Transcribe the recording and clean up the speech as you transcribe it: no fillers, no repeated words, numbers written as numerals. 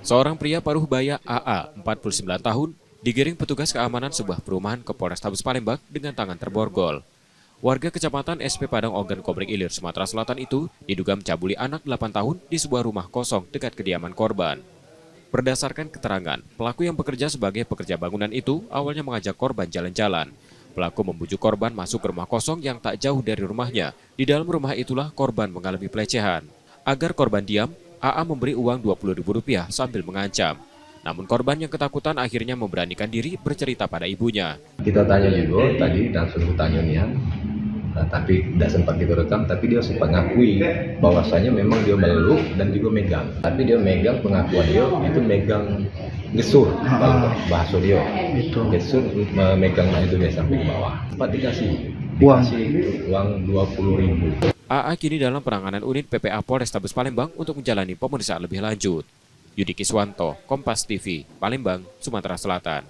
Seorang pria paruh baya AA, 49 tahun, digiring petugas keamanan sebuah perumahan ke Polrestabes Palembang dengan tangan terborgol. Warga Kecamatan SP Padang Ogan Komering Ilir, Sumatera Selatan itu diduga mencabuli anak 8 tahun di sebuah rumah kosong dekat kediaman korban. Berdasarkan keterangan, pelaku yang bekerja sebagai pekerja bangunan itu awalnya mengajak korban jalan-jalan. Pelaku membujuk korban masuk ke rumah kosong yang tak jauh dari rumahnya. Di dalam rumah itulah korban mengalami pelecehan. Agar korban diam, AA memberi uang Rp20.000 sambil mengancam. Namun korban yang ketakutan akhirnya memberanikan diri bercerita pada ibunya. Kita tanya juga tadi, langsung tanya nih, tapi tidak sempat kita rekam, tapi dia sempat ngakui bahwasanya memang dia meluk dan juga megang. Tapi dia megang, pengakuan dia itu megang gesur, kalau bahasa dia. Gesur megang itu dia sampai ke bawah. Sempat dikasih uang 20.000. AA kini dalam penanganan unit PPA Polrestabes Palembang untuk menjalani pemeriksaan lebih lanjut. Yudi Kiswanto, Kompas TV, Palembang, Sumatera Selatan.